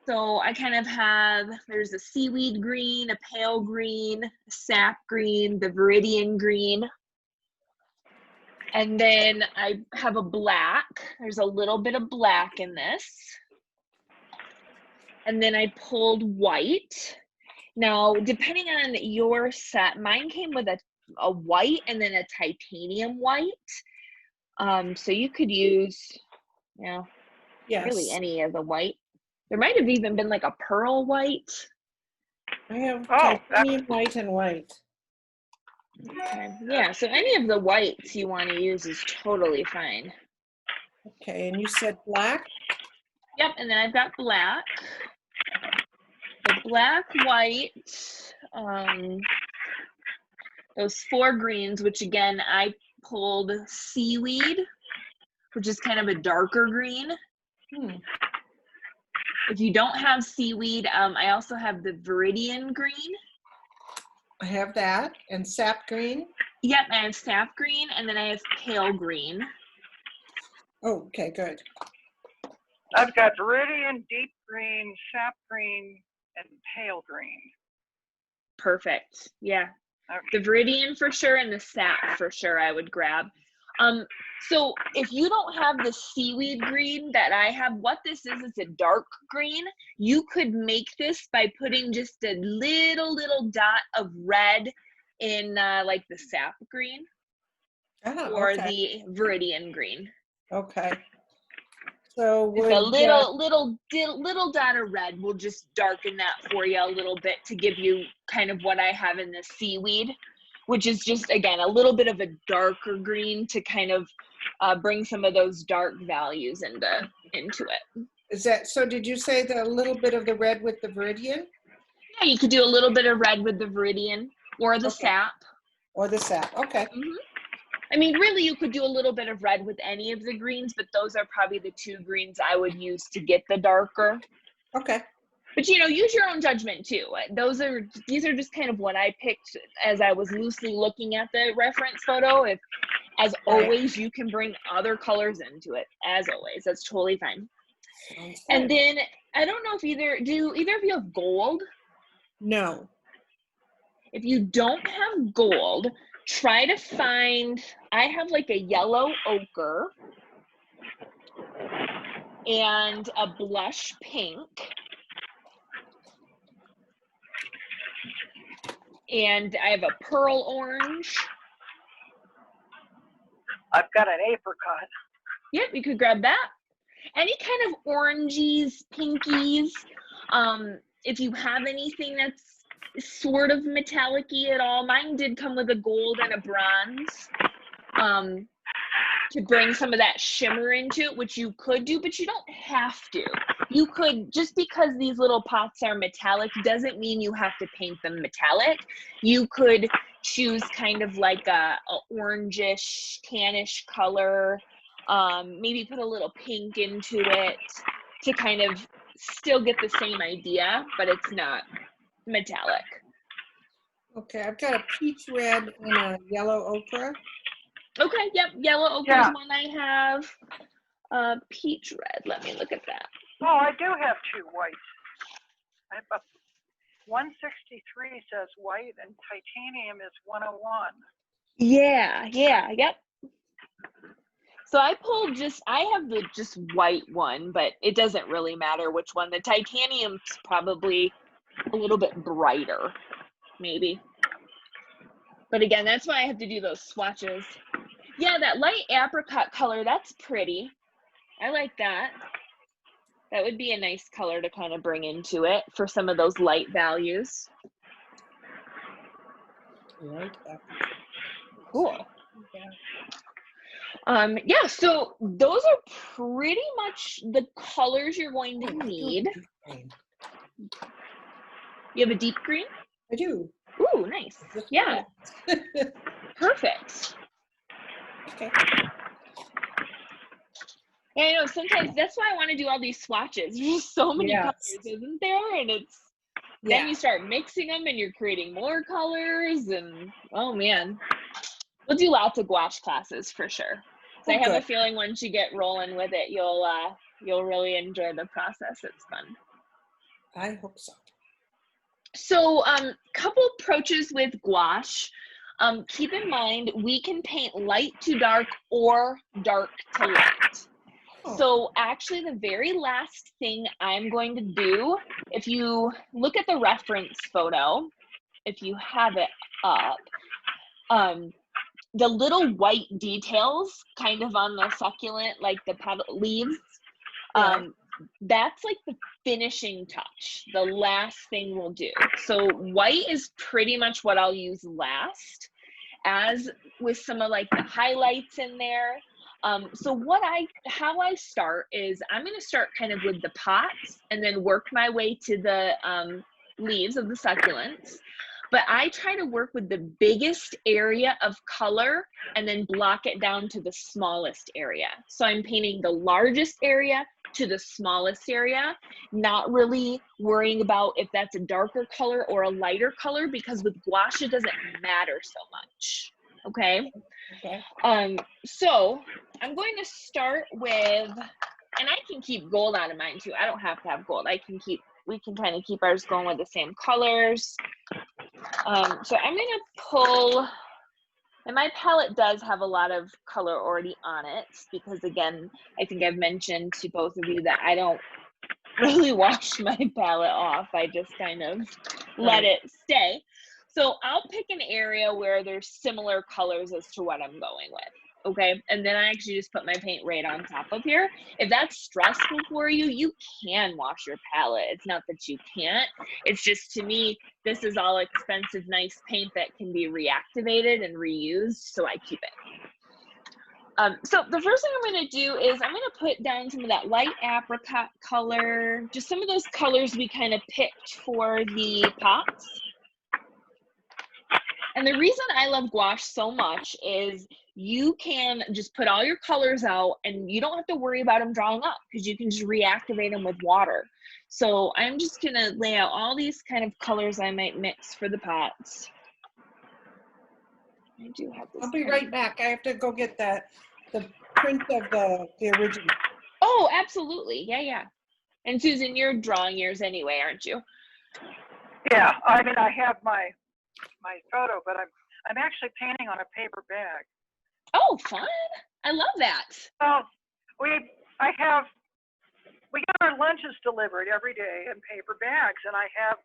So I kind of have, there's a seaweed green, a pale green, a sap green, the viridian green. And then I have a black. There's a little bit of black in this. And then I pulled white. Now, depending on your set, mine came with a white and then a titanium white. So you could use, really any of the white. There might have even been like a pearl white. I have titanium white and white. Okay. Yeah, so any of the whites you want to use is totally fine. Okay, and you said black? Yep, and then I've got black. The black, white, those 4 greens, which again, I pulled seaweed, which is kind of a darker green. If you don't have seaweed, I also have the viridian green. I have that, and sap green. Yep, I have sap green, and then I have pale green. Oh, okay, good. I've got viridian, deep green, sap green, and pale green. Perfect. Yeah. Okay. The viridian for sure, and the sap for sure I would grab. So if you don't have the seaweed green that I have, what this is a dark green. You could make this by putting just a little dot of red in like the sap green or the viridian green. Okay. So just a little dot of red will just darken that for you a little bit to give you kind of what I have in the seaweed, which is just, again, a little bit of a darker green to kind of bring some of those dark values into it. Is that, so did you say the little bit of the red with the viridian? Yeah, you could do a little bit of red with the viridian or the sap. Or the sap, okay. I mean, really, you could do a little bit of red with any of the greens, but those are probably the 2 greens I would use to get the darker. Okay. But, use your own judgment, too. These are just kind of what I picked as I was loosely looking at the reference photo. As always, you can bring other colors into it, as always. That's totally fine. And then, I don't know if either of you have gold? No. If you don't have gold, try to find, I have like a yellow ochre and a blush pink. And I have a pearl orange. I've got an apricot. Yep, you could grab that. Any kind of oranges, pinkies. If you have anything that's sort of metallic-y at all. Mine did come with a gold and a bronze to bring some of that shimmer into it, which you could do, but you don't have to. You could, just because these little pots are metallic doesn't mean you have to paint them metallic. You could choose kind of like a orangish, tannish color, maybe put a little pink into it to kind of still get the same idea, but it's not metallic. Okay, I've got a peach red and a yellow ochre. Okay, yep, yellow ochre is one I have. Peach red, let me look at that. Oh, I do have 2 whites. I have 163 says white and titanium is 101. Yeah, yep. So I pulled I have the just white one, but it doesn't really matter which one. The titanium's probably a little bit brighter, maybe. But again, that's why I have to do those swatches. Yeah, that light apricot color, that's pretty. I like that. That would be a nice color to kind of bring into it for some of those light values. Light apricot. Cool. Yeah, so those are pretty much the colors you're going to need. You have a deep green? I do. Ooh, nice. Yeah. Perfect. Okay. Yeah, I know, sometimes that's why I want to do all these swatches. There's just so many colors, isn't there? And it's then you start mixing them and you're creating more colors, and oh man. We'll do lots of gouache classes for sure. So I have a feeling once you get rolling with it, you'll really enjoy the process. It's fun. I hope so. So couple approaches with gouache. Keep in mind, we can paint light to dark or dark to light. Oh. So actually the very last thing I'm going to do, if you look at the reference photo, if you have it up, the little white details kind of on the succulent, like the petal leaves, Yeah. that's like the finishing touch, the last thing we'll do. So white is pretty much what I'll use last, as with some of like the highlights in there. So how I start is I'm going to start kind of with the pots and then work my way to the leaves of the succulents. But I try to work with the biggest area of color and then block it down to the smallest area. So I'm painting the largest area to the smallest area, not really worrying about if that's a darker color or a lighter color, because with gouache, it doesn't matter so much. Okay. Okay. So I'm going to start with, and I can keep gold out of mine too. I don't have to have gold. We can kind of keep ours going with the same colors. So I'm going to pull, and my palette does have a lot of color already on it, because again, I think I've mentioned to both of you that I don't really wash my palette off. I just kind of let it stay. So I'll pick an area where there's similar colors as to what I'm going with. Okay, and then I actually just put my paint right on top of here. If that's stressful for you, you can wash your palette. It's not that you can't. It's just, to me, this is all expensive, nice paint that can be reactivated and reused, so I keep it. So the first thing I'm going to do is I'm going to put down some of that light apricot color, just some of those colors we kind of picked for the pots. And the reason I love gouache so much is you can just put all your colors out and you don't have to worry about them drying up, because you can just reactivate them with water. So I'm just going to lay out all these kind of colors I might mix for the pots. I do have this. I'll be right back. I have to go get the print of the original. Oh, absolutely. Yeah, yeah. And Susan, you're drawing yours anyway, aren't you? Yeah, I mean, I have my photo, but I'm actually painting on a paper bag. Oh, fun. I love that. Well, we get our lunches delivered every day in paper bags, and I have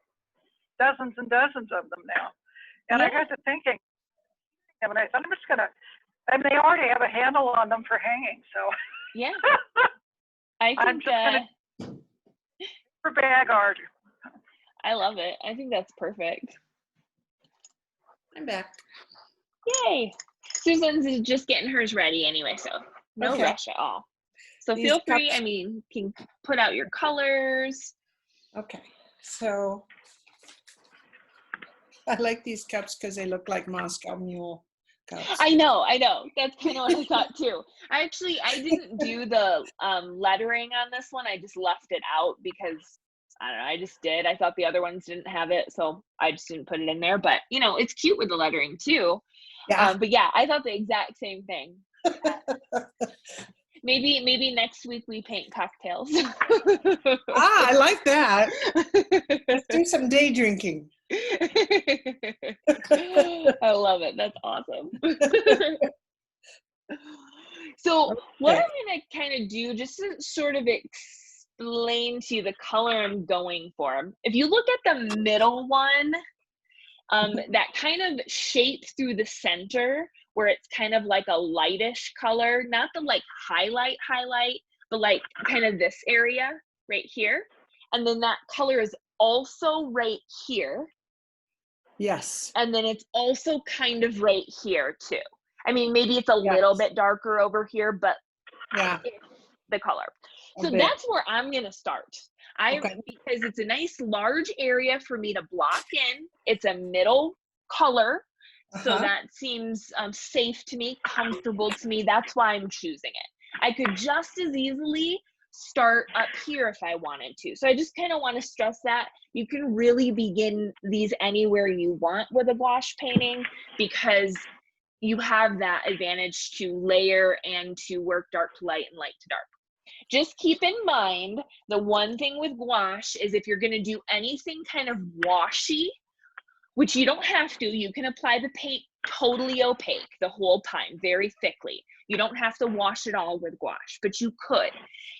dozens and dozens of them now. And Yeah. I got to thinking, and I thought, I'm just gonna, and they already have a handle on them for hanging, so. Yeah. I I'm think just gonna paper bag art. I love it. I think that's perfect. I'm back. Yay. Susan's just getting hers ready anyway, so no rush at all. So These feel free, cups- I mean, you can put out your colors. Okay, so I like these cups because they look like Moscow Mule cups. I know. That's kind of what I thought too. I didn't do the lettering on this one. I just left it out because, I don't know, I just did. I thought the other ones didn't have it, so I just didn't put it in there. But, you know, it's cute with the lettering too. Yeah. But yeah, I thought the exact same thing. Maybe next week we paint cocktails. I like that. Let's do some day drinking. I love it. That's awesome. So what I'm going to kind of do, just to sort of explain to you the color I'm going for. If you look at the middle one, that kind of shape through the center, where it's kind of like a lightish color, not the like highlight, but like kind of this area right here. And then that color is also right here. Yes. And then it's also kind of right here too. I mean, maybe it's a little bit darker over here, but yeah, the color. So that's where I'm going to start. Because it's a nice large area for me to block in. It's a middle color. So that seems safe to me, comfortable to me. That's why I'm choosing it. I could just as easily start up here if I wanted to. So I just kind of want to stress that you can really begin these anywhere you want with a gouache painting, because you have that advantage to layer and to work dark to light and light to dark. Just keep in mind, the one thing with gouache is if you're going to do anything kind of washy, which you don't have to, you can apply the paint totally opaque the whole time, very thickly. You don't have to wash it all with gouache, but you could.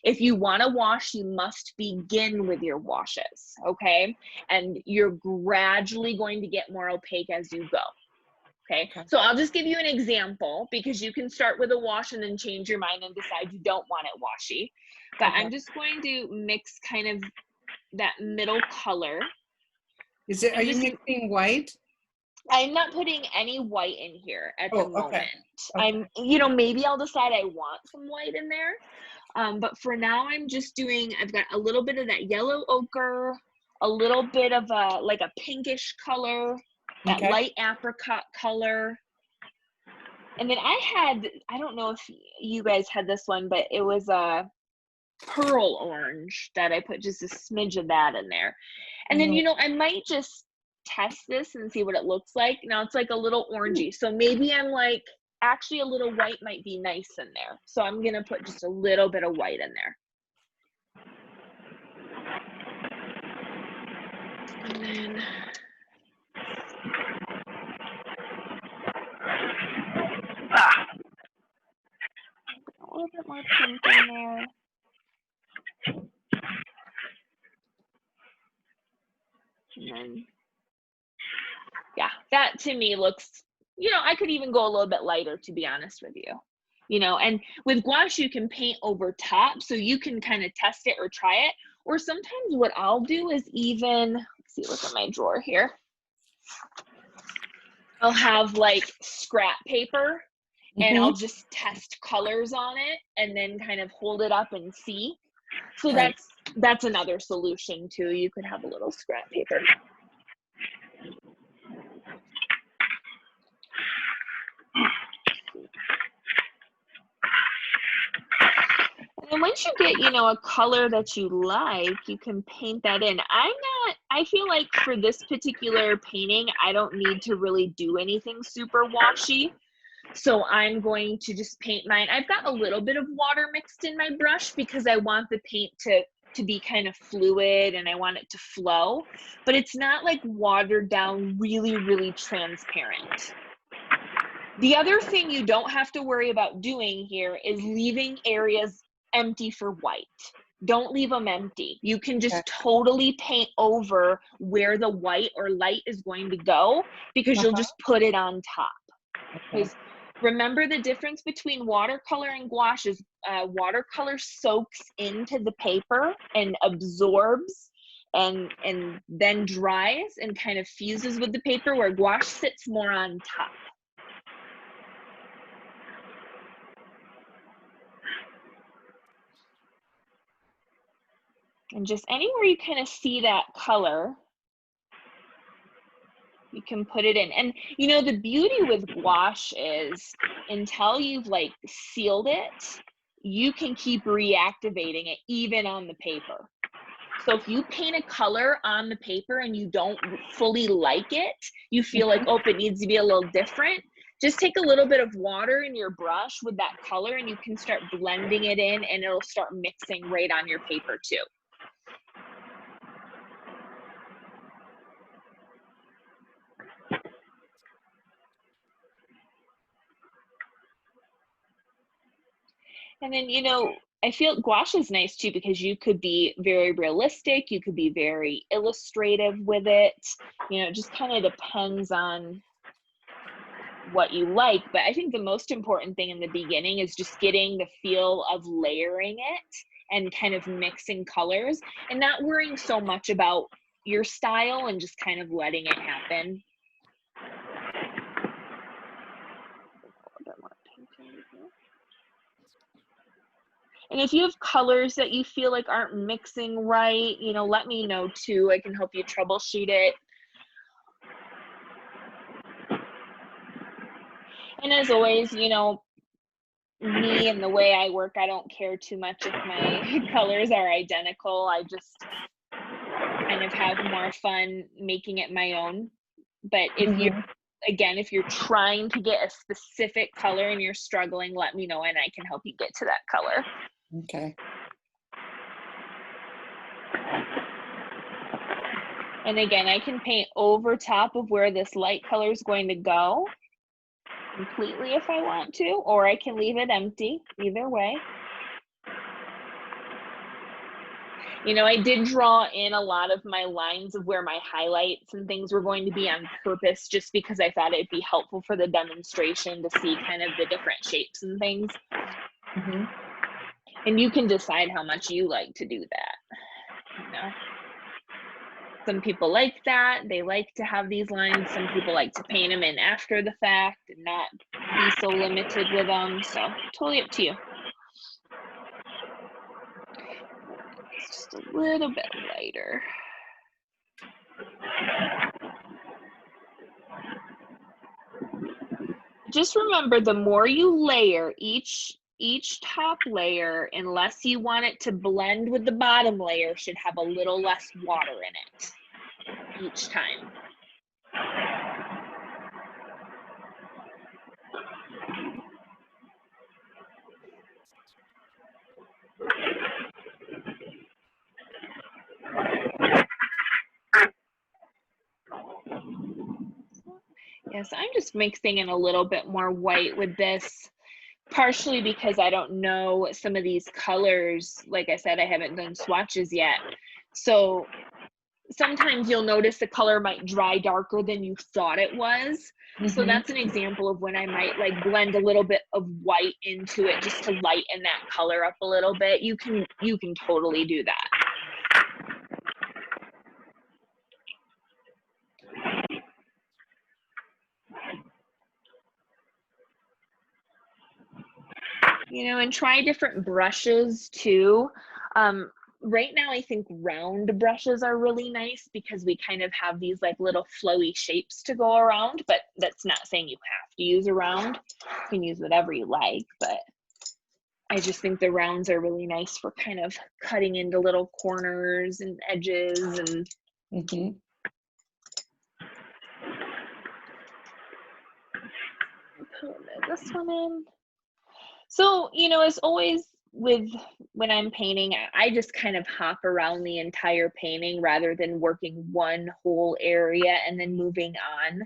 If you want to wash, you must begin with your washes, okay? And you're gradually going to get more opaque as you go. Okay, so I'll just give you an example because you can start with a wash and then change your mind and decide you don't want it washy. But I'm just going to mix kind of that middle color. Are you mixing white? I'm not putting any white in here at the moment. Okay. Maybe I'll decide I want some white in there. But for now, I'm just doing, I've got a little bit of that yellow ochre, a little bit of like a pinkish color, that light apricot color. And then I don't know if you guys had this one, but it was a pearl orange that I put just a smidge of that in there. And then, I might just test this and see what it looks like. Now it's like a little orangey. So maybe I'm like, actually a little white might be nice in there. So I'm going to put just a little bit of white in there. And then a little bit more pink in there. And then, yeah, that to me looks, I could even go a little bit lighter, to be honest with you. And with gouache, you can paint over top, so you can kind of test it or try it. Or sometimes what I'll do is even, let's see, look at my drawer here. I'll have like scrap paper and I'll just test colors on it and then kind of hold it up and see. So that's another solution too. You could have a little scrap paper. And once you get, a color that you like, you can paint that in. I feel like for this particular painting, I don't need to really do anything super washy. So I'm going to just paint mine. I've got a little bit of water mixed in my brush because I want the paint to be kind of fluid and I want it to flow, but it's not like watered down, really, really transparent. The other thing you don't have to worry about doing here is leaving areas empty for white. Don't leave them empty. You can just totally paint over where the white or light is going to go because you'll just put it on top. Because remember, the difference between watercolor and gouache is watercolor soaks into the paper and absorbs and then dries and kind of fuses with the paper, where gouache sits more on top. And just anywhere you kind of see that color, you can put it in. And the beauty with gouache is until you've like sealed it, you can keep reactivating it even on the paper. So if you paint a color on the paper and you don't fully like it, you feel like, oh, it needs to be a little different, just take a little bit of water in your brush with that color and you can start blending it in and it'll start mixing right on your paper too. And then, I feel gouache is nice too because you could be very realistic, you could be very illustrative with it. It just kind of depends on what you like. But I think the most important thing in the beginning is just getting the feel of layering it and kind of mixing colors and not worrying so much about your style and just kind of letting it happen. And if you have colors that you feel like aren't mixing right, let me know too. I can help you troubleshoot it. And as always, me and the way I work, I don't care too much if my colors are identical. I just kind of have more fun making it my own. But if you're trying to get a specific color and you're struggling, let me know and I can help you get to that color. Okay. And again, I can paint over top of where this light color is going to go completely if I want to, or I can leave it empty, either way. You know, I did draw in a lot of my lines of where my highlights and things were going to be on purpose, just because I thought it'd be helpful for the demonstration to see kind of the different shapes and things. Mhm. And you can decide how much you like to do that. You know, some people like that. They like to have these lines. Some people like to paint them in after the fact and not be so limited with them. So totally up to you. It's just a little bit lighter. Just remember, the more you layer each top layer, unless you want it to blend with the bottom layer, should have a little less water in it each time. Yes, I'm just mixing in a little bit more white with this, partially because I don't know some of these colors. Like I said, I haven't done swatches yet. So sometimes you'll notice the color might dry darker than you thought it was. So that's an example of when I might like blend a little bit of white into it just to lighten that color up a little bit. You can totally do that. You know, and try different brushes too. Right now, I think round brushes are really nice because we kind of have these like little flowy shapes to go around, but that's not saying you have to use a round. You can use whatever you like, but I just think the rounds are really nice for kind of cutting into little corners and edges and put this one in. So, you know, as always with when I'm painting, I just kind of hop around the entire painting rather than working one whole area and then moving on.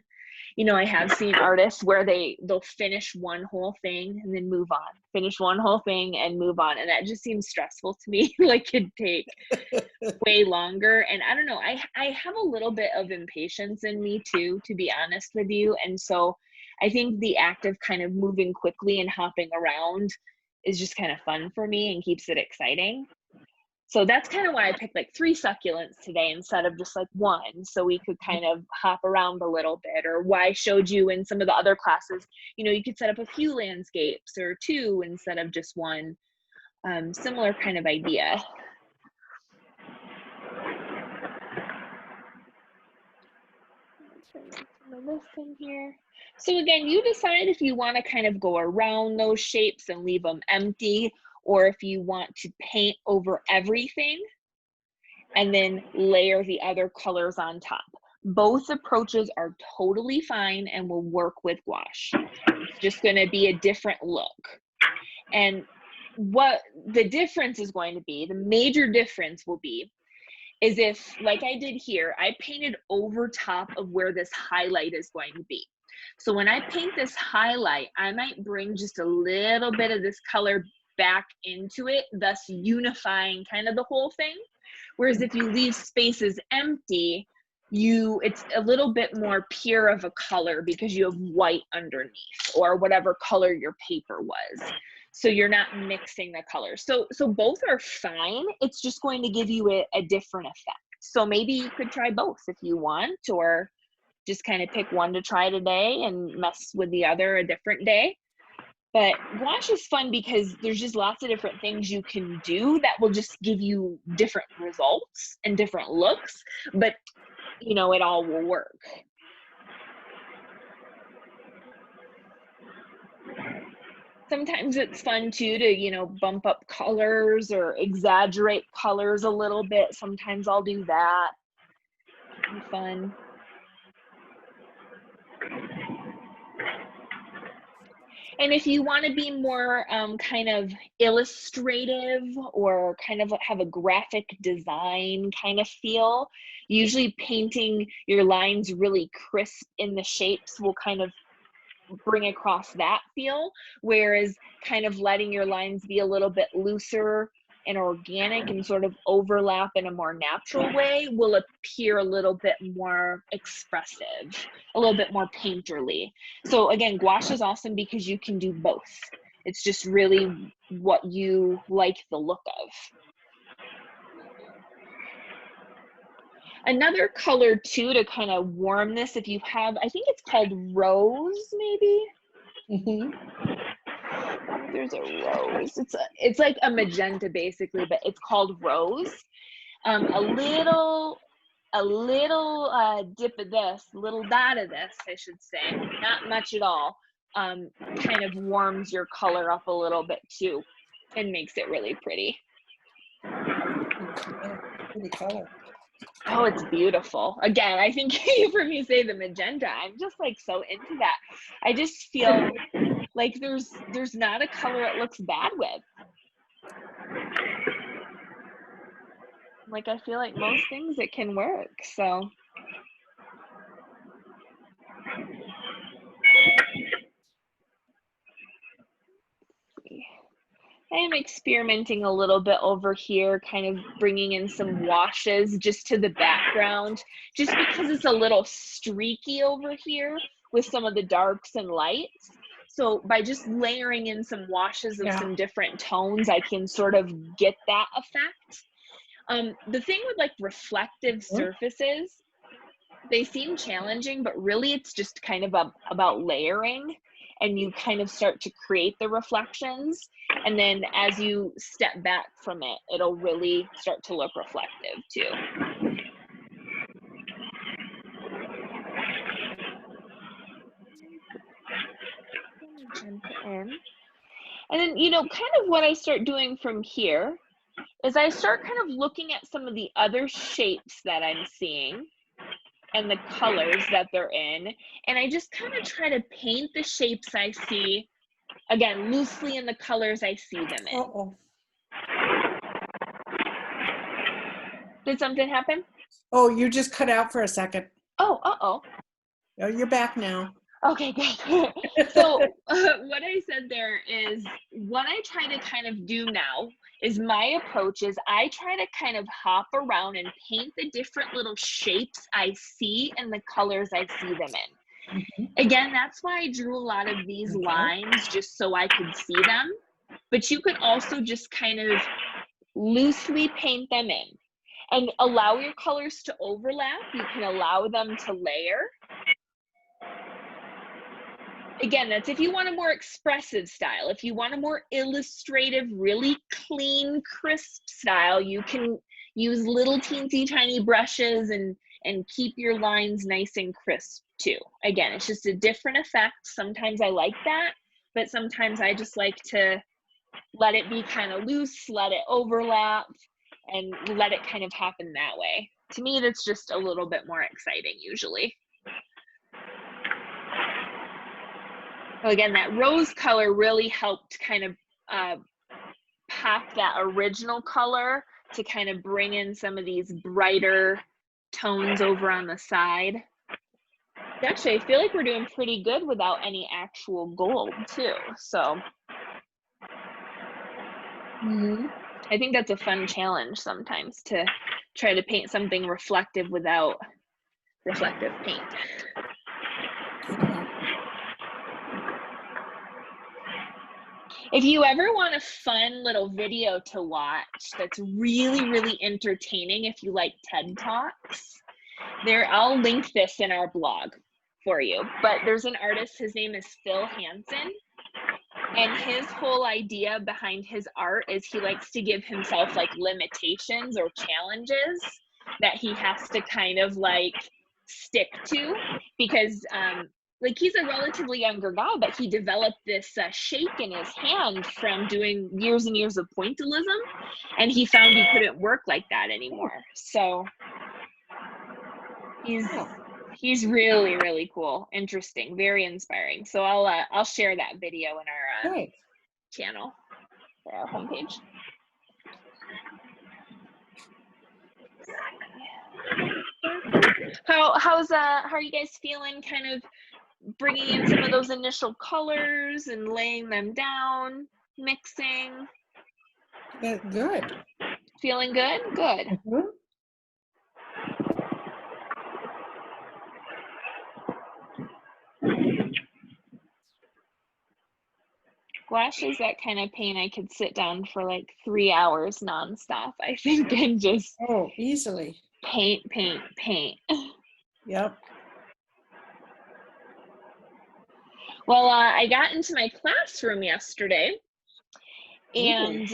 You know, I have seen artists where they'll finish one whole thing and then move on, finish one whole thing and move on. And that just seems stressful to me. Like it'd take way longer. And I don't know, I have a little bit of impatience in me too, to be honest with you. And so I think the act of kind of moving quickly and hopping around is just kind of fun for me and keeps it exciting. So that's kind of why I picked like 3 succulents today instead of just like 1, so we could kind of hop around a little bit. Or why I showed you in some of the other classes, you know, you could set up a few landscapes or 2 instead of just 1. Similar kind of idea. This in here. So again, you decide if you want to kind of go around those shapes and leave them empty, or if you want to paint over everything and then layer the other colors on top. Both approaches are totally fine and will work with gouache. It's just going to be a different look. And what the difference is going to be, the major difference will be, is if, like I did here, I painted over top of where this highlight is going to be. So when I paint this highlight, I might bring just a little bit of this color back into it, thus unifying kind of the whole thing. Whereas if you leave spaces empty, it's a little bit more pure of a color because you have white underneath or whatever color your paper was. So you're not mixing the colors. So both are fine. It's just going to give you a different effect. So maybe you could try both if you want, or just kind of pick one to try today and mess with the other a different day. But gouache is fun because there's just lots of different things you can do that will just give you different results and different looks, but you know, it all will work. Sometimes it's fun too to, you know, bump up colors or exaggerate colors a little bit. Sometimes I'll do that. It'll be fun. And if you want to be more kind of illustrative or kind of have a graphic design kind of feel, usually painting your lines really crisp in the shapes will kind of bring across that feel, whereas kind of letting your lines be a little bit looser and organic and sort of overlap in a more natural way will appear a little bit more expressive, a little bit more painterly. So again, gouache is awesome because you can do both. It's just really what you like the look of. Another color too to kind of warm this, if you have, I think it's called rose maybe. There's a rose. It's like a magenta basically, but it's called rose. A little dip of this, little dot of this, I should say, not much at all, kind of warms your color up a little bit too and makes it really pretty. Pretty color. Oh, it's beautiful. Again, I think you've heard me say the magenta. I'm just like so into that. I just feel like there's not a color it looks bad with. Like I feel like most things it can work, so. I am experimenting a little bit over here, kind of bringing in some washes just to the background, just because it's a little streaky over here with some of the darks and lights. So by just layering in some washes of some different tones, I can sort of get that effect. The thing with like reflective surfaces, they seem challenging, but really it's just kind of about layering, and you kind of start to create the reflections. And then as you step back from it, it'll really start to look reflective too. And then, you know, kind of what I start doing from here is I start kind of looking at some of the other shapes that I'm seeing and the colors that they're in. And I just kind of try to paint the shapes I see, again, loosely in the colors I see them in. Uh-oh. Did something happen? Oh, you just cut out for a second. Oh, uh-oh. Oh, you're back now. Okay, good. So what I said there is what I try to kind of do now is my approach is I try to kind of hop around and paint the different little shapes I see and the colors I see them in. Again, that's why I drew a lot of these lines, just so I could see them. But you can also just kind of loosely paint them in and allow your colors to overlap. You can allow them to layer. Again, that's if you want a more expressive style. If you want a more illustrative, really clean, crisp style, you can use little teensy tiny brushes and keep your lines nice and crisp too. Again, it's just a different effect. Sometimes I like that, but sometimes I just like to let it be kind of loose, let it overlap, and let it kind of happen that way. To me, that's just a little bit more exciting usually. So again, that rose color really helped kind of pop that original color to kind of bring in some of these brighter tones over on the side. Actually, I feel like we're doing pretty good without any actual gold too. So I think that's a fun challenge sometimes, to try to paint something reflective without reflective paint. If you ever want a fun little video to watch that's really, really entertaining, if you like TED Talks, I'll link this in our blog for you. But there's an artist, his name is Phil Hansen, and his whole idea behind his art is he likes to give himself like limitations or challenges that he has to kind of like stick to, because like he's a relatively younger guy, but he developed this shake in his hand from doing years and years of pointillism, and he found he couldn't work like that anymore. So he's He's really, really cool. Interesting. Very inspiring. So I'll share that video in our Great. channel, our homepage. How are you guys feeling? Kind of bringing in some of those initial colors and laying them down, mixing. Good. Feeling good? Good. Mhm. Gouache is that kind of paint I could sit down for like 3 hours nonstop, I think, and just Oh, easily. paint. Yep. Well, I got into my classroom yesterday, and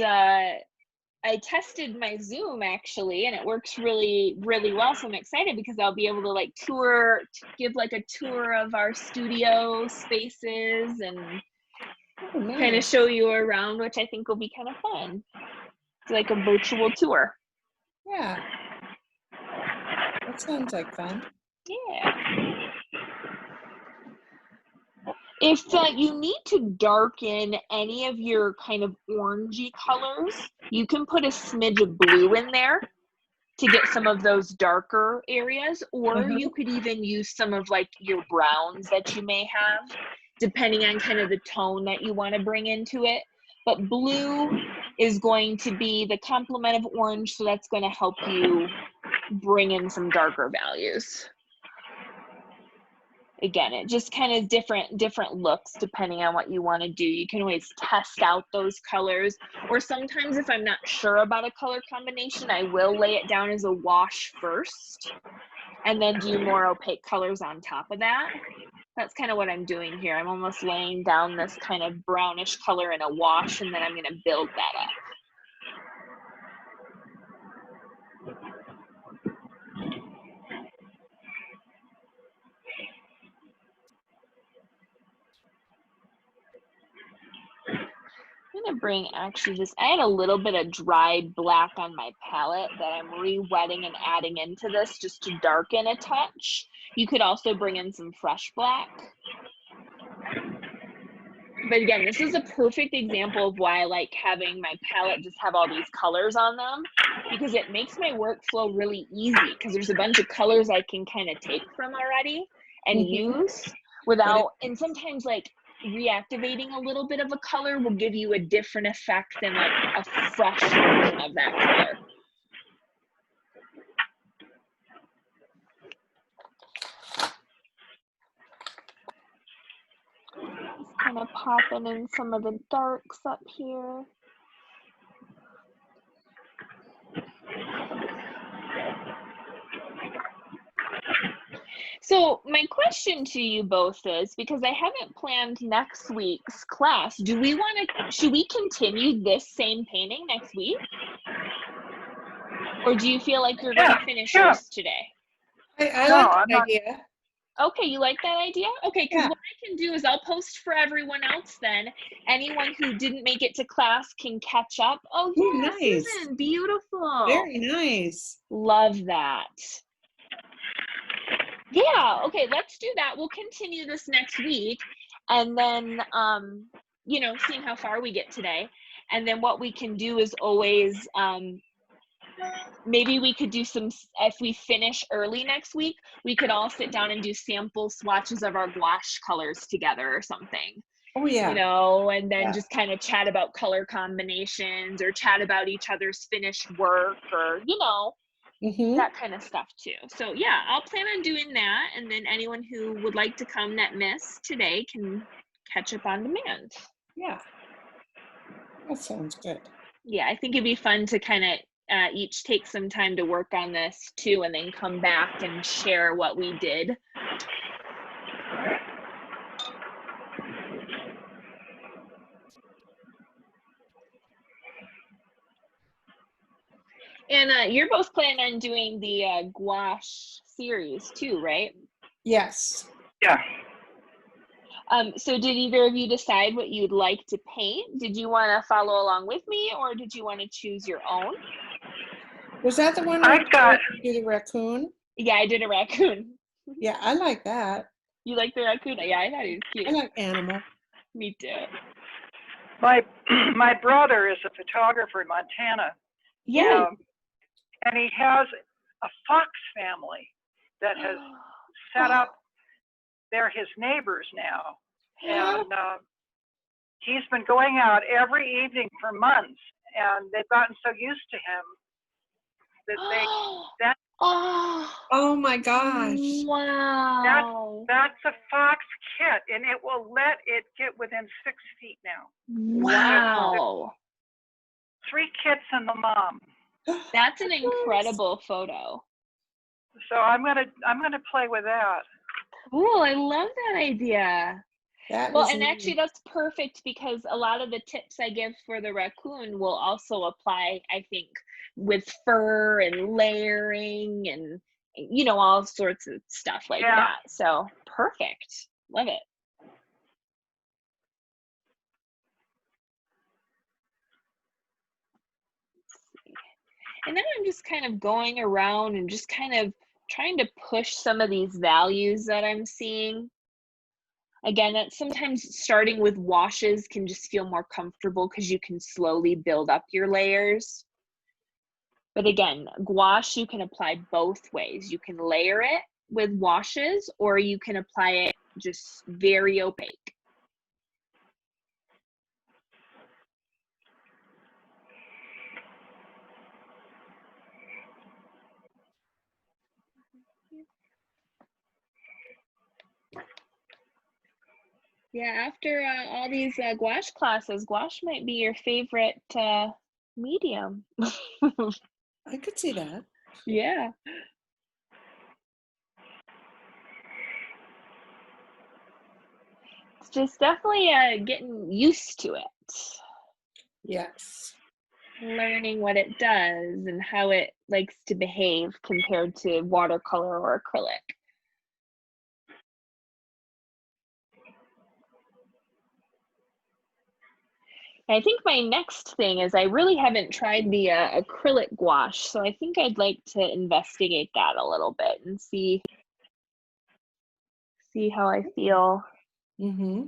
I tested my Zoom actually, and it works really, really well. So I'm excited because I'll be able to like give like a tour of our studio spaces and kind of show you around, which I think will be kind of fun. It's like a virtual tour. Yeah. That sounds like fun. Yeah. If you need to darken any of your kind of orangey colors, you can put a smidge of blue in there to get some of those darker areas, or you could even use some of like your browns that you may have, depending on kind of the tone that you want to bring into it. But blue is going to be the complement of orange, so that's going to help you bring in some darker values. Again, it just kind of different looks depending on what you want to do. You can always test out those colors, or sometimes if I'm not sure about a color combination, I will lay it down as a wash first and then do more opaque colors on top of that. That's kind of what I'm doing here. I'm almost laying down this kind of brownish color in a wash, and then I'm going to build that up. I'm going to bring actually just, I had a little bit of dry black on my palette that I'm re-wetting and adding into this just to darken a touch. You could also bring in some fresh black. But again, this is a perfect example of why I like having my palette just have all these colors on them, because it makes my workflow really easy, because there's a bunch of colors I can kind of take from already and use without, and sometimes like reactivating a little bit of a color will give you a different effect than like a fresh version of that color. Just kind of popping in some of the darks up here. So my question to you both is, because I haven't planned next week's class, should we continue this same painting next week? Or do you feel like you're going to finish yours today? I like that idea. Okay, you like that idea? Okay, because what I can do is I'll post for everyone else then. Anyone who didn't make it to class can catch up. Oh, yeah, nice. Susan, beautiful. Very nice. Love that. Yeah, okay, let's do that. We'll continue this next week, and then, you know, seeing how far we get today. And then what we can do is always, maybe we could do some, if we finish early next week, we could all sit down and do sample swatches of our gouache colors together or something. Oh, yeah. You know, and then just kind of chat about color combinations or chat about each other's finished work, or, you know, that kind of stuff too. So yeah, I'll plan on doing that, and then anyone who would like to come that missed today can catch up on demand. Yeah, that sounds good. Yeah, I think it'd be fun to kind of each take some time to work on this too, and then come back and share what we did. And you're both planning on doing the gouache series too, right? Yes. Yeah. So did either of you decide what you'd like to paint? Did you want to follow along with me, or did you want to choose your own? Was that the one where you did the raccoon? Yeah, I did a raccoon. Yeah, I like that. You like the raccoon? Yeah, I thought he was I cute. like animal. Me too. My brother is a photographer in Montana, Yeah. and he has a fox family that has set up. They're his neighbors now, and he's been going out every evening for months, and they've gotten so used to him that Oh my gosh. Wow. that's a fox kit, and it will let it get within 6 feet now. Wow. 3 kits and the mom. That's an incredible photo. So I'm gonna play with that. Cool. I love that idea. That Well, is and actually neat. that's perfect because a lot of the tips I give for the raccoon will also apply, I think, with fur and layering and, you know, all sorts of stuff like Yeah. that. So perfect. Love it. And then I'm just kind of going around and just kind of trying to push some of these values that I'm seeing. Again, that sometimes starting with washes can just feel more comfortable because you can slowly build up your layers. But again, gouache, you can apply both ways. You can layer it with washes, or you can apply it just very opaque. Yeah, after all these gouache classes, gouache might be your favorite medium. I could see that. Yeah. It's just definitely getting used to it. Yes. Learning what it does and how it likes to behave compared to watercolor or acrylic. I think my next thing is I really haven't tried the acrylic gouache, so I think I'd like to investigate that a little bit and see how I feel. Mm-hmm.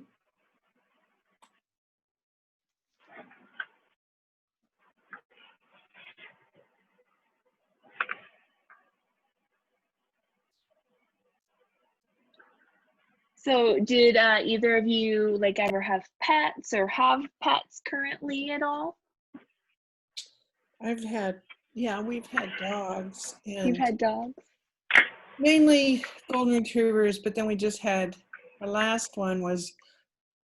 So did either of you like ever have pets or have pets currently at all? We've had dogs, You've and had dogs? mainly golden retrievers, but then we just had, our last one was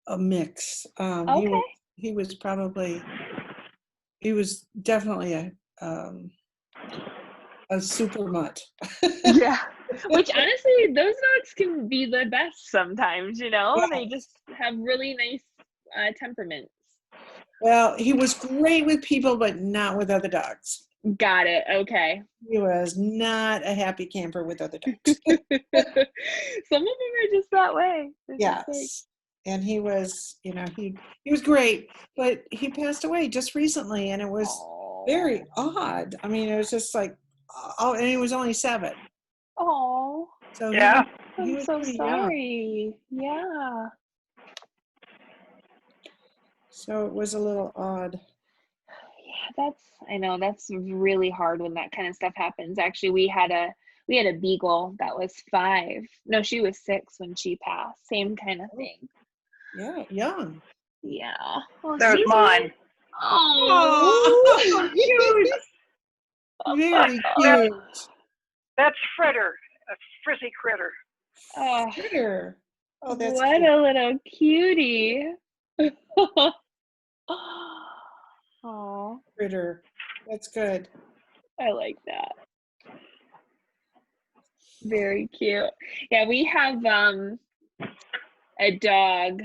a mix. Okay. He was definitely a super mutt. Yeah. Which honestly, those dogs can be the best sometimes, you know? Yeah. They just have really nice temperaments. Well, he was great with people, but not with other dogs. Got it. Okay. He was not a happy camper with other dogs. Some of them are just that way. Yes. And he was, he was great, but he passed away just recently, and it was very odd. I mean, it was just like, and he was only 7. Oh. So Yeah. he I'm was so pretty sorry. Yeah. So it was a little odd. Yeah, I know that's really hard when that kind of stuff happens. Actually, we had a beagle that was 5. No, she was 6 when she passed. Same kind of thing. Yeah, young. Yeah. Well, There's mine. Oh, cute. Very cute. That's Fritter, a frizzy critter. Oh, Critter. Oh, that's what cute. a little cutie. Oh, Critter. That's good. I like that. Very cute. Yeah, we have a dog.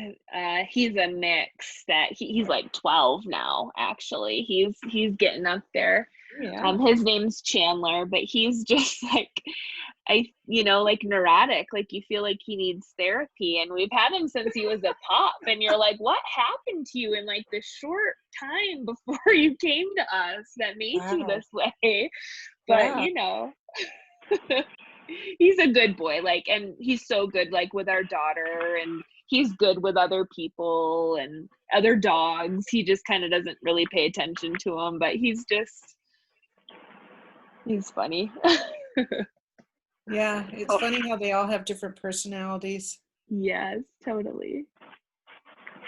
He's a mix that he's like 12 now, actually. He's getting up there. Yeah. His name's Chandler, but he's just like like neurotic. Like you feel like he needs therapy. And we've had him since he was a pup. And you're like, what happened to you in like the short time before you came to us that made you Wow. this way? But Wow. he's a good boy, like, and he's so good, like, with our daughter, and he's good with other people and other dogs. He just kind of doesn't really pay attention to them, but he's funny. Yeah, it's funny how they all have different personalities. Yes, totally.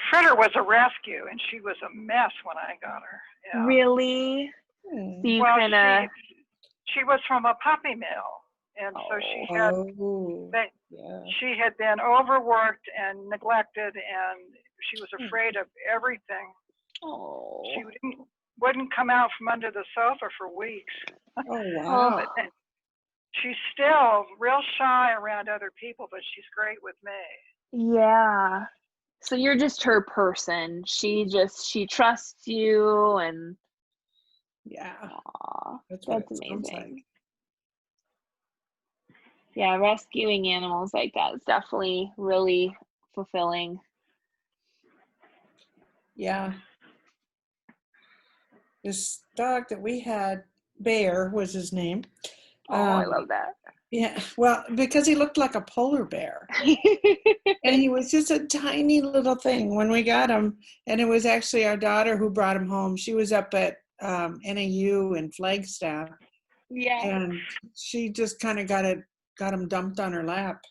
Fritter was a rescue, and she was a mess when I got her. Yeah. Really? So you Well, kind of. she was from a puppy mill, and so she had been overworked and neglected, and she was afraid of everything. Oh. She wouldn't come out from under the sofa for weeks. Oh, wow. But she's still real shy around other people, but she's great with me. Yeah. So you're just her person. She trusts you, and yeah. Aw, That's amazing. like. Yeah, rescuing animals like that is definitely really fulfilling. Yeah. This dog that we had, Bear was his name. I love that. Yeah, well, because he looked like a polar bear. And he was just a tiny little thing when we got him. And it was actually our daughter who brought him home. She was up at NAU in Flagstaff. Yeah. And she just kind of got him dumped on her lap.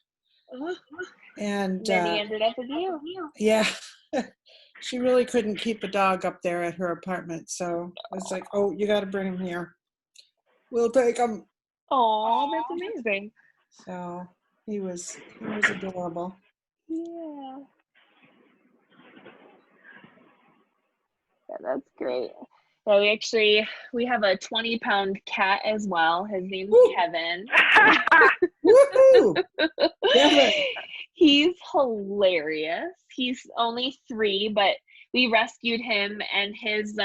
And then he ended up with you. Yeah. She really couldn't keep a dog up there at her apartment. So it's like, oh, you got to bring him here. We'll take him. Oh, that's amazing. So he was adorable. Yeah. Yeah, that's great. Yeah, we have a 20-pound cat as well. His name's Kevin. Woohoo! Kevin. He's hilarious. He's only 3, but we rescued him, and his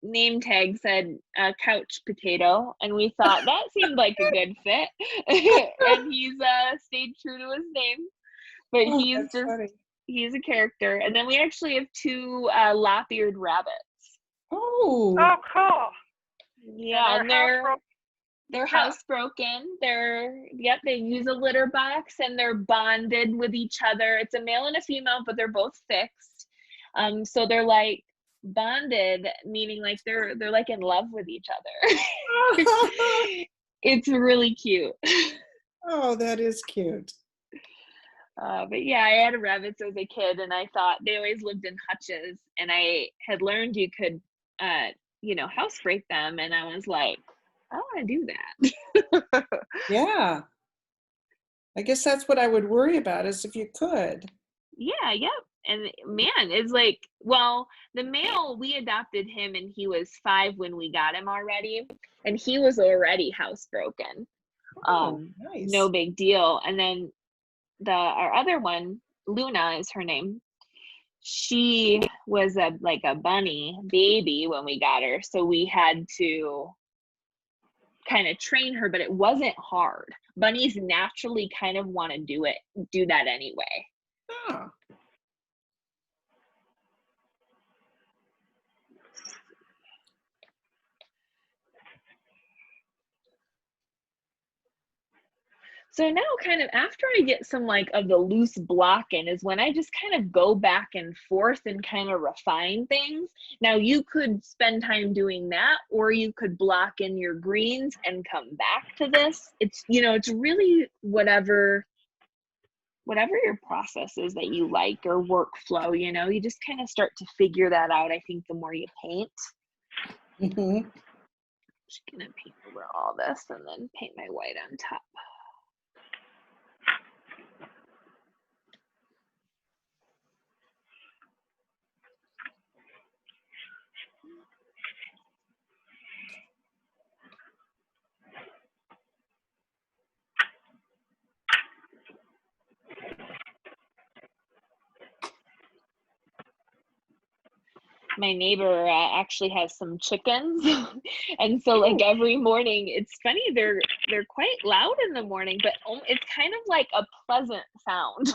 name tag said couch potato, and we thought that seemed like a good fit. And he's stayed true to his name, but he's a character. And then we actually have 2 lop-eared rabbits. Oh, cool. Yeah, and they're housebroken. They use a litter box, and they're bonded with each other. It's a male and a female, but they're both fixed. So they're like bonded, meaning like they're like in love with each other. It's really cute. Oh, that is cute. But yeah, I had rabbits as a kid, and I thought they always lived in hutches, and I had learned you could housebreak them, and I was like, I want to do that. Yeah. I guess that's what I would worry about, is if you could. Yeah, yep. And man, it's like, well, the male, we adopted him, and he was 5 when we got him already, and he was already housebroken. Nice. No big deal. And then our other one, Luna is her name. She was a bunny baby when we got her, so we had to kind of train her, but it wasn't hard. Bunnies naturally kind of want to do that anyway. Oh. So now kind of after I get some of the loose blocking is when I just kind of go back and forth and kind of refine things. Now you could spend time doing that, or you could block in your greens and come back to this. It's, it's really whatever your process is that you like, or workflow, you just kind of start to figure that out, I think, the more you paint. Mm-hmm. I'm just gonna paint over all this and then paint my white on top. My neighbor actually has some chickens, and so every morning, it's funny, they're quite loud in the morning, but it's kind of like a pleasant sound.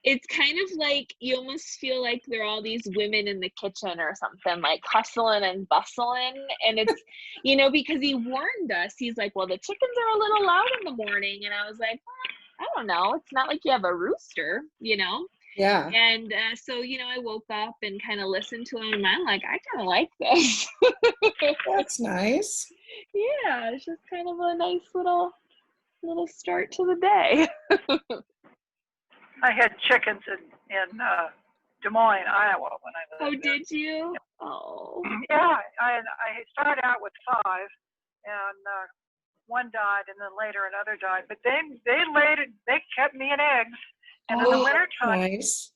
it's kind of like you almost feel like they're all these women in the kitchen or something, like hustling and bustling. And it's, you know, because he warned us, he's like, well, the chickens are a little loud in the morning. And I was like, well, I don't know. It's not like you have a rooster, you know? Yeah. And so, you know, I woke up and kind of listened to him, and I'm like, I kind of like this. That's nice. Yeah, it's just kind of a nice little start to the day. I had chickens in Des Moines, Iowa when I Oh, lived there. did you? Oh. Yeah, I started out with 5, and one died, and then later another died. But they kept me in eggs, and in the Oh, wintertime, nice.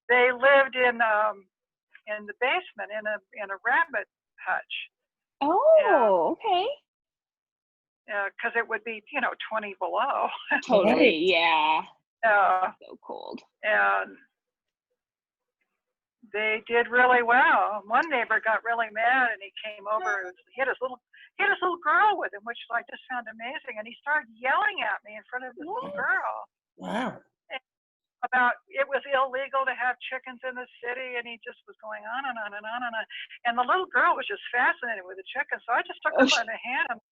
they lived in the basement in a rabbit hutch. Oh, okay. Because it would be 20 below. Totally, yeah. uh, So cold. and they did really well. One neighbor got really mad, and he came over. He had his little girl with him, which I just found amazing. And he started yelling at me in front of this little girl Wow. about it was illegal to have chickens in the city, and he just was going on and on and on and on. And the little girl was just fascinated with the chickens, so I just took her by the hand and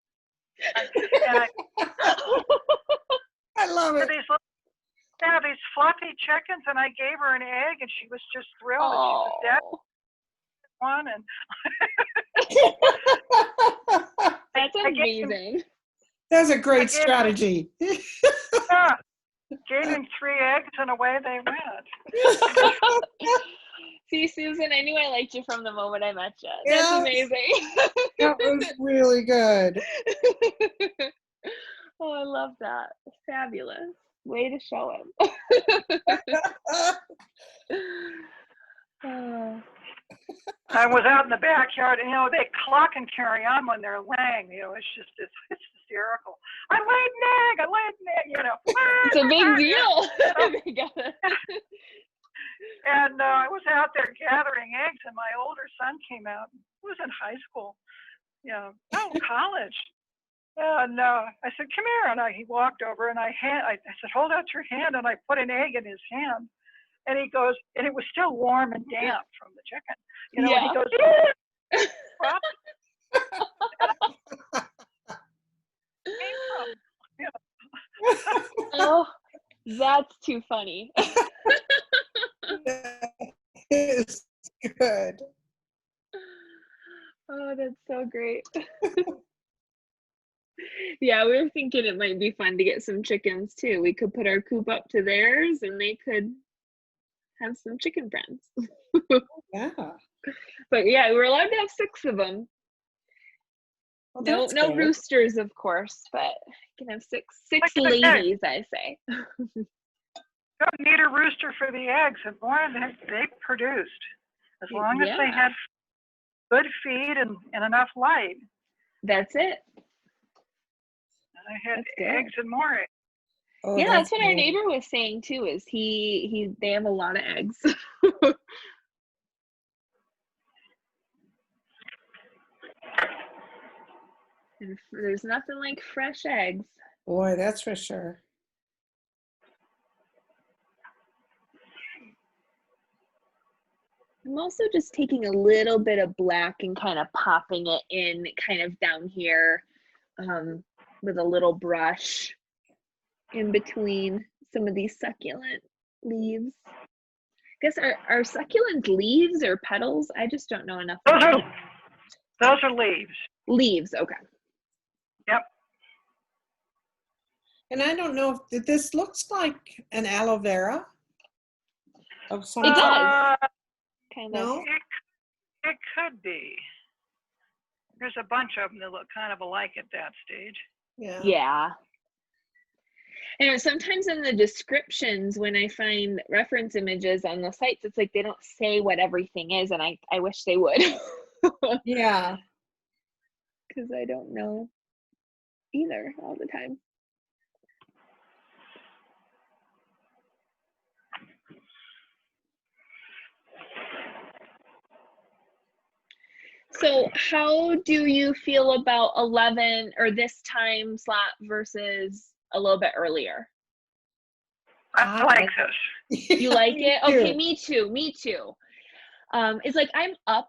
I love it. these fluffy chickens, and I gave her an egg, and she was just thrilled. And she was dead one, and that's amazing. That's a great strategy. Yeah, gave him 3 eggs, and away they went. See, Susan, I knew I liked you from the moment I met you. Yes. That's amazing. That was really good. Oh, I love that. Fabulous. Way to show him. Oh. I was out in the backyard, and they cluck and carry on when they're laying. It's hysterical. I laid an egg. It's a big deal. And I was out there gathering eggs, and my older son came out. He was in high school, college. And I said, "Come here," and he walked over, and I said, "Hold out your hand," and I put an egg in his hand, and he goes, and it was still warm and damp from the chicken, and he goes, Oh, that's too funny. That is good. Oh, that's so great. Yeah, we were thinking it might be fun to get some chickens too. We could put our coop up to theirs, and they could have some chicken friends. Yeah. But yeah, we're allowed to have 6 of them. Well, No good. roosters, of course, but you can have six ladies, I say. Don't need a rooster for the eggs, and boy, they produced. As long as they had good feed and enough light. That's it. I had eggs and more eggs. Oh, yeah, that's what our good. neighbor was saying too, is they have a lot of eggs. And there's nothing like fresh eggs. Boy, that's for sure. I'm also just taking a little bit of black and kind of popping it in kind of down here with a little brush in between some of these succulent leaves. I guess are succulent leaves or petals? I just don't know enough. Those are leaves. Leaves, okay. Yep. And I don't know if this looks like an aloe vera of some It type. does. Kind of. No? It could be. There's a bunch of them that look kind of alike at that stage. Yeah. Yeah. And sometimes in the descriptions, when I find reference images on the sites, it's like they don't say what everything is, and I wish they would. Yeah. Because I don't know either all the time. So how do you feel about 11 or this time slot versus a little bit earlier? I like this. You like it? Me Okay, too. me too. It's like I'm up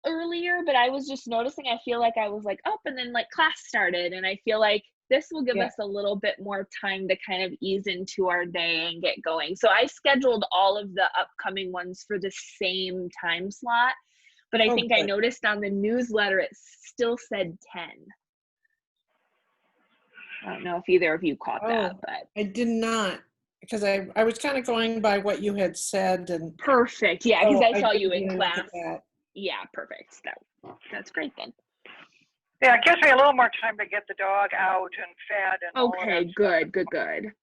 earlier, but I was just noticing I feel like I was like up and then like class started, and I feel like this will give Yeah. us a little bit more time to kind of ease into our day and get going. So I scheduled all of the upcoming ones for the same time slot, but I Oh, think I good. noticed on the newsletter it still said 10. I don't know if either of you caught that, Oh. but I did not, because I was kind of going by what you had said, and perfect. Yeah, because I saw you didn't in even look at class. that. Yeah, perfect. That's great then. Yeah, it gives me a little more time to get the dog out and fed and all of Okay, that good.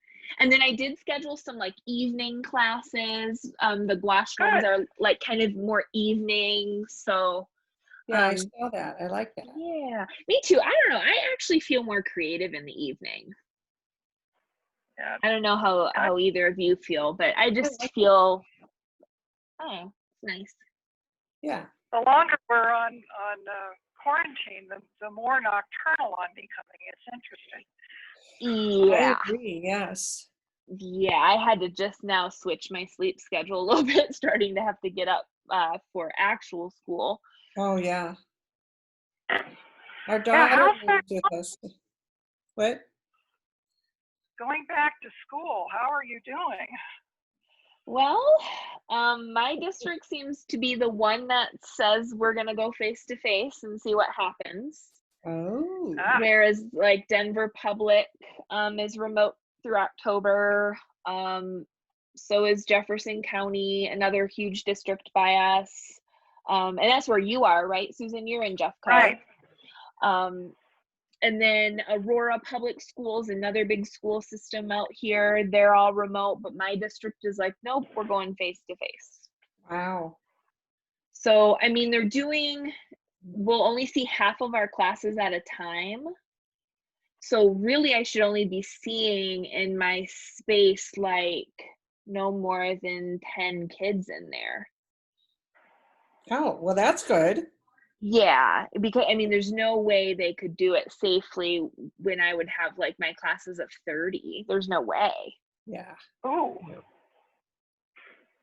And then I did schedule some like evening classes. The gouache ones Good. are like kind of more evening. So Yeah, I saw that. I like that. yeah, me too. I don't know. I actually feel more creative in the evening. Yeah. I don't know how either of you feel, but I just like feel, oh, it's nice. Yeah. The longer we're on quarantine, the more nocturnal I'm becoming. It's interesting. I Yeah. agree. Yes. Yeah, I had to just now switch my sleep schedule a little bit, starting to have to get up for actual school. Oh, yeah. Our Yeah, daughter how's that lives with us. What? going back to school? How are you doing? Well, my district seems to be the one that says we're going to go face to face and see what happens. Oh. Whereas like Denver Public is remote through October. So is Jefferson County, another huge district by us. And that's where you are, right, Susan? You're in Jeffco. Right. And then Aurora Public Schools, another big school system out here. They're all remote, but my district is like, nope, we're going face to face. Wow. So, I mean, we'll only see half of our classes at a time. So really I should only be seeing in my space like no more than 10 kids in there. Oh, well, that's good. Yeah, because I mean, there's no way they could do it safely when I would have like my classes of 30. There's no way. Yeah. Oh.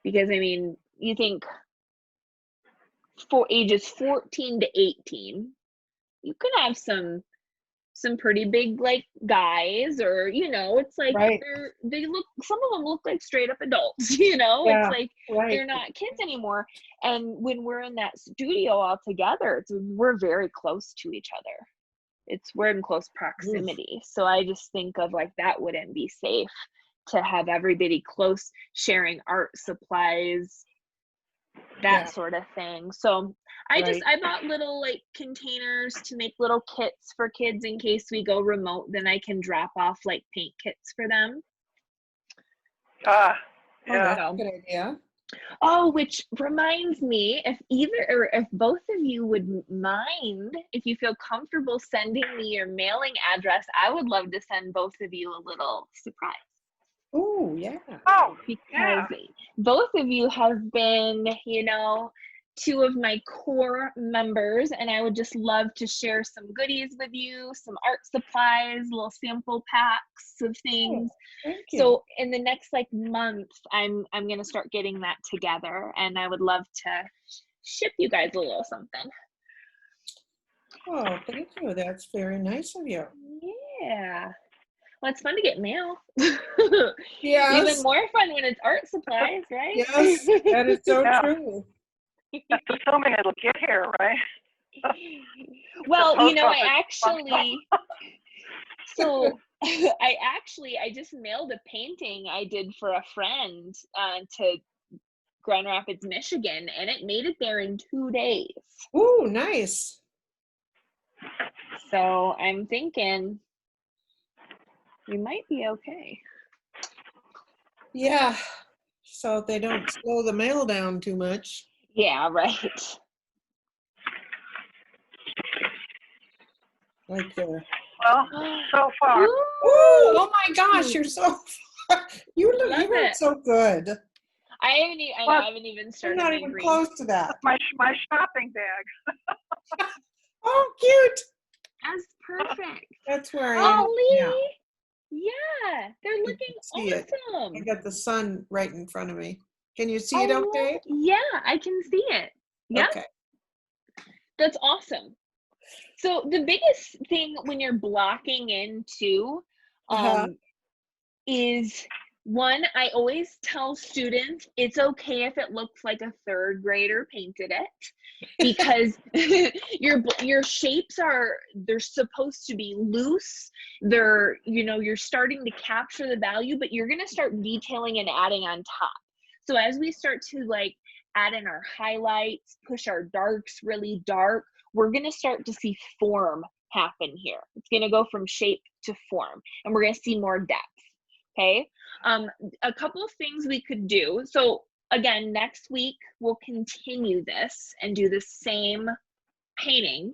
Because I mean, you think for ages 14 to 18, you can have some pretty big like guys, or it's like Right. they look, some of them look like straight up adults, it's Yeah, like right. they're not kids anymore. And when we're in that studio all together, we're very close to each other. We're in close proximity. So I just think of like that wouldn't be safe to have everybody close, sharing art supplies, that sort of thing. So I bought little like containers to make little kits for kids in case we go remote. Then I can drop off like paint kits for them. Yeah. Oh, that's a good idea. Oh, which reminds me, if both of you would mind, if you feel comfortable sending me your mailing address, I would love to send both of you a little surprise. Oh, yeah. Oh, because both of you have been, two of my core members, and I would just love to share some goodies with you, some art supplies, little sample packs of things. Thank you. So in the next like month, I'm going to start getting that together, and I would love to ship you guys a little something. Oh, thank you. That's very nice of you. Yeah. Well, it's fun to get mail. Yes. Even more fun when it's art supplies, right? Yes, that is so true. That's assuming it'll get here, right? Well, I just mailed a painting I did for a friend to Grand Rapids, Michigan, and it made it there in 2 days. Ooh, nice. So I'm thinking we might be okay. Yeah. So they don't slow the mail down too much. Yeah, right. Like the. Well, so far. Ooh, oh my gosh, you're so. you look so good. I haven't even started. I'm not even close to that. My shopping bag. Oh, cute. That's perfect. That's where I am. Ollie. Yeah, they're You looking can see it. I awesome. got the sun right in front of me. Can you see it Oh, okay? yeah, I can see it. Yep, Okay. that's awesome. So the biggest thing when you're blocking in too, Uh-huh. is one, I always tell students it's okay if it looks like a third grader painted it, because your shapes they're supposed to be loose. They're, you're starting to capture the value, but you're going to start detailing and adding on top. So as we start to like add in our highlights, push our darks really dark, we're going to start to see form happen here. It's going to go from shape to form, and we're going to see more depth. Okay. A couple of things we could do. So again, next week we'll continue this and do the same painting.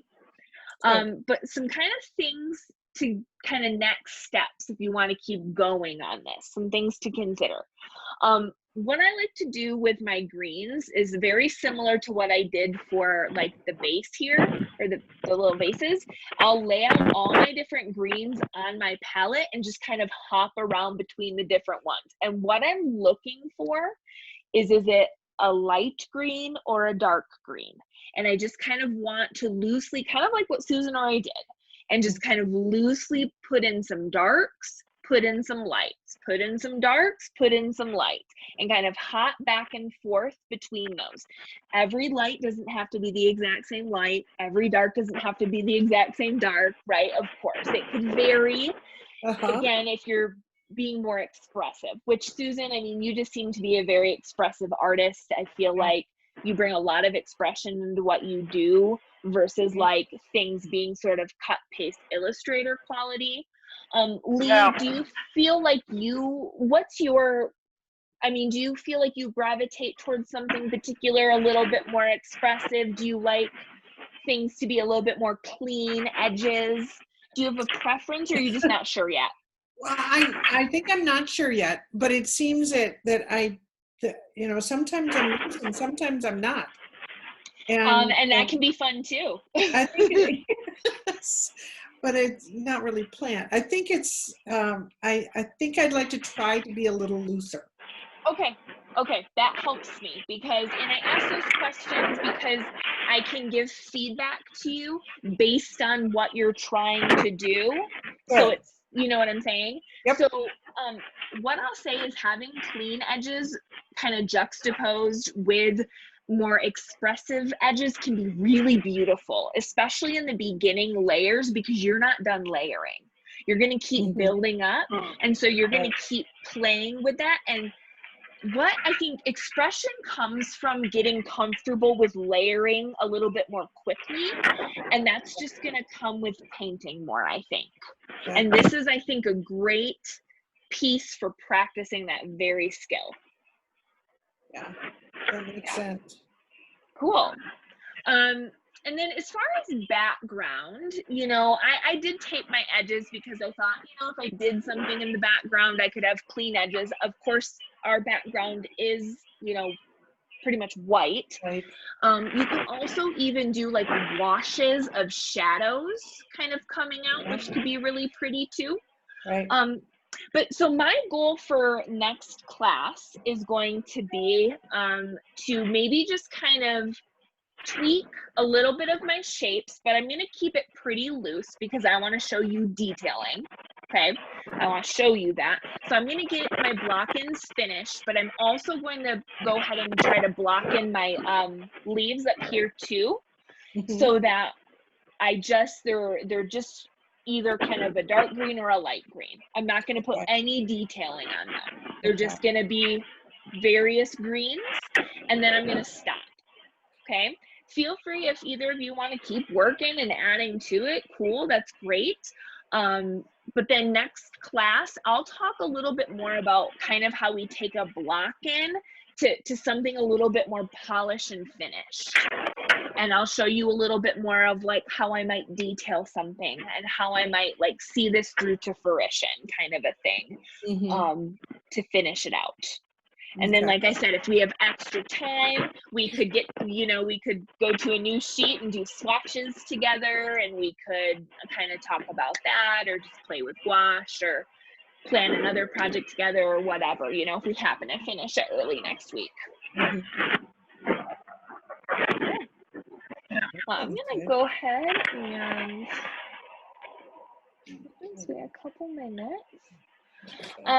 But some kind of things to kind of next steps if you want to keep going on this, some things to consider. What I like to do with my greens is very similar to what I did for like the base here, or the little vases. I'll lay out all my different greens on my palette and just kind of hop around between the different ones. And what I'm looking for is it a light green or a dark green? And I just kind of want to loosely, kind of like what Susan already did, and just kind of loosely put in some darks, put in some lights, put in some darks, put in some lights, and kind of hop back and forth between those. Every light doesn't have to be the exact same light. Every dark doesn't have to be the exact same dark, right? Of course, it could vary. Again, if you're being more expressive, which Susan, I mean, you just seem to be a very expressive artist. I feel like you bring a lot of expression into what you do versus like things being sort of cut, paste, illustrator quality. Lee, do you feel like do you feel like you gravitate towards something particular, a little bit more expressive? Do you like things to be a little bit more clean edges? Do you have a preference, or are you just not sure yet? Well, I think I'm not sure yet, but it seems that sometimes I'm loose and sometimes I'm not. And that can be fun too. I think it is, but it's not really planned. I think it's, I think I'd like to try to be a little looser. Okay, that helps me, and I ask those questions because I can give feedback to you based on what you're trying to do. Good. So it's, you know what I'm saying? Yep. So what I'll say is having clean edges kind of juxtaposed with more expressive edges can be really beautiful, especially in the beginning layers, because you're not done layering. You're going to keep building up, and so you're going to keep playing with that. And what I think expression comes from getting comfortable with layering a little bit more quickly, and that's just going to come with painting more, I think. And this is, I think, a great piece for practicing that very skill. Yeah, that makes sense. Cool. And then as far as background, I did tape my edges because I thought, if I did something in the background, I could have clean edges. Of course, our background is, pretty much white. Right. You can also even do like washes of shadows kind of coming out, which could be really pretty too. Right. But so my goal for next class is going to be to maybe just kind of tweak a little bit of my shapes, but I'm going to keep it pretty loose because I want to show you detailing. Okay, I want to show you that. So I'm going to get my block-ins finished, but I'm also going to go ahead and try to block in my leaves up here too, so that they're just either kind of a dark green or a light green. I'm not going to put any detailing on them. They're just going to be various greens, and then I'm going to stop. Okay, feel free if either of you want to keep working and adding to it. Cool, that's great. But then next class, I'll talk a little bit more about kind of how we take a block in to something a little bit more polished and finished. And I'll show you a little bit more of like how I might detail something and how I might like see this through to fruition, kind of a thing, to finish it out. And then, like I said, if we have extra time, we could we could go to a new sheet and do swatches together, and we could kind of talk about that, or just play with gouache, or plan another project together or whatever, you know, if we happen to finish it early next week. Mhm. Well, I'm gonna Okay. go ahead and we have a couple minutes.